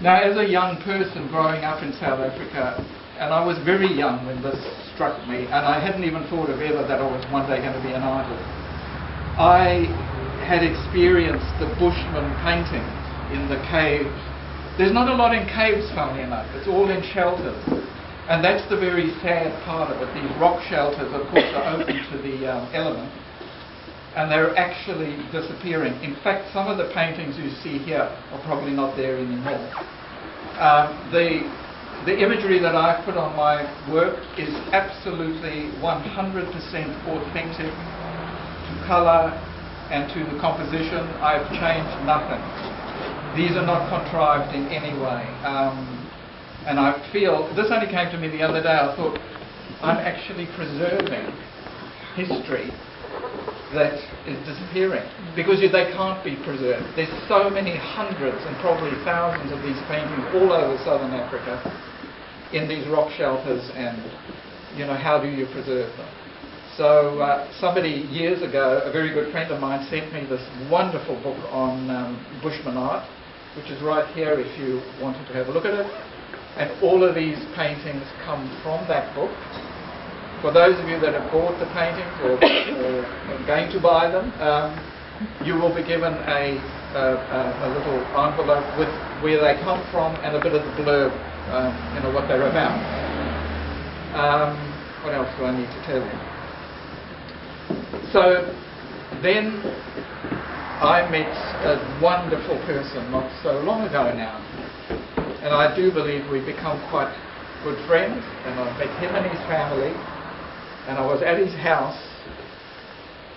Now, as a young person growing up in South Africa, and I was very young when this struck me, and I hadn't even thought of ever that I was one day going to be an artist. I had experienced the Bushman paintings in the caves. There's not a lot in caves, funnily enough. It's all in shelters. And that's the very sad part of it. These rock shelters, of course, are open to the elements. And they're actually disappearing. In fact, some of the paintings you see here are probably not there anymore. The imagery that I've put on my work is absolutely 100% authentic to colour and to the composition. I've changed nothing. These are not contrived in any way. And I feel, this only came to me the other day, I thought, I'm actually preserving history that is disappearing, because they can't be preserved. There's so many hundreds and probably thousands of these paintings all over southern Africa in these rock shelters, and how do you preserve them? So somebody years ago, a very good friend of mine, sent me this wonderful book on Bushman art, which is right here if you wanted to have a look at it. And all of these paintings come from that book. For those of you that have bought the paintings or are going to buy them, you will be given a little envelope with where they come from and a bit of the blurb, what they're about. What else do I need to tell you? So then I met a wonderful person not so long ago now, and I do believe we've become quite good friends, and I met him and his family. And I was at his house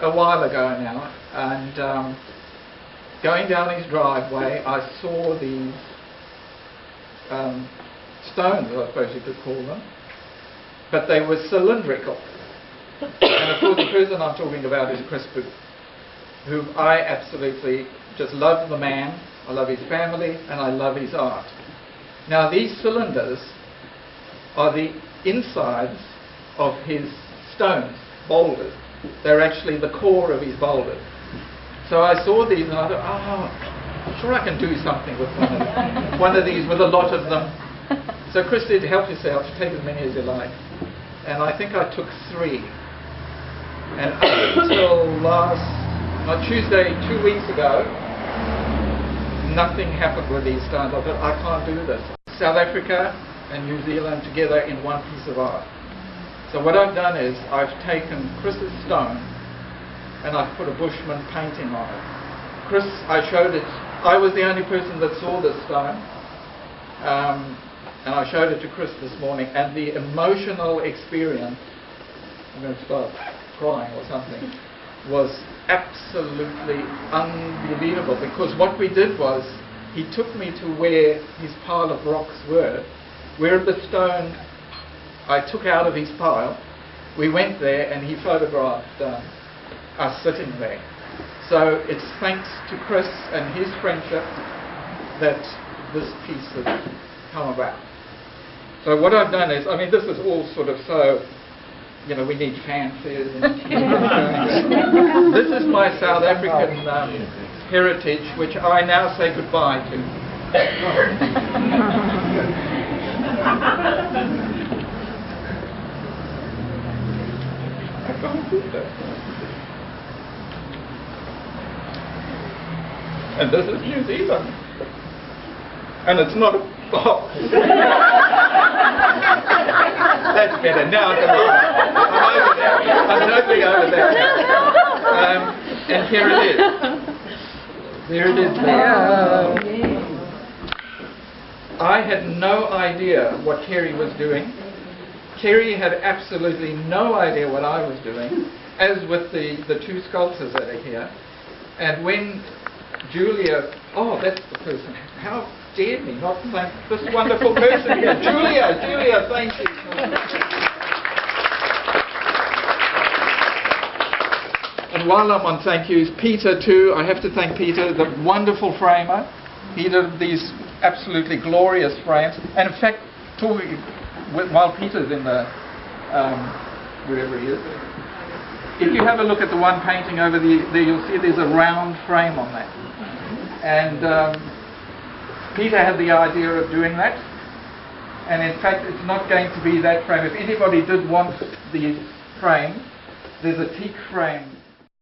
a while ago now, and going down his driveway, I saw these stones, I suppose you could call them, but they were cylindrical. And of course, the person I'm talking about is Chris Booth, whom I absolutely just love the man, I love his family, and I love his art. Now, these cylinders are the insides of his stones, boulders. They're actually the core of his boulders. So I saw these and I thought, I'm sure I can do something with one of these with a lot of them. So Chris said, help yourself, take as many as you like. And I think I took 3. And up until Tuesday, 2 weeks ago, nothing happened with these stones. I thought, I can't do this. South Africa and New Zealand together in one piece of art. So what I've done is I've taken Chris's stone and I've put a Bushman painting on it. Chris, I showed it, I was the only person that saw this stone, and I showed it to Chris this morning, and the emotional experience, I'm going to start crying or something, was absolutely unbelievable, because what we did was he took me to where his pile of rocks were, where the stone I took out of his pile. We went there and he photographed us sitting there. So it's thanks to Chris and his friendship that this piece has come about. So what I've done is, this is all sort of so, we need fanfares and this is my South African heritage, which I now say goodbye to. And this is New Zealand. And it's not a box. That's better. Now I can I'm over there. I'm totally over there. And here it is. There it is there. I had no idea what Kerry was doing. Kerry had absolutely no idea what I was doing, as with the 2 sculptors that are here. And when Julia, that's the person, how dare me not thank this wonderful person here. Julia, thank you. And while I'm on thank yous, Peter too, I have to thank Peter, the wonderful framer. He did these absolutely glorious frames. And in fact, while Peter's in the, wherever he is, if you have a look at the one painting over there, you'll see there's a round frame on that. And Peter had the idea of doing that, and in fact it's not going to be that frame. If anybody did want the frame, there's a teak frame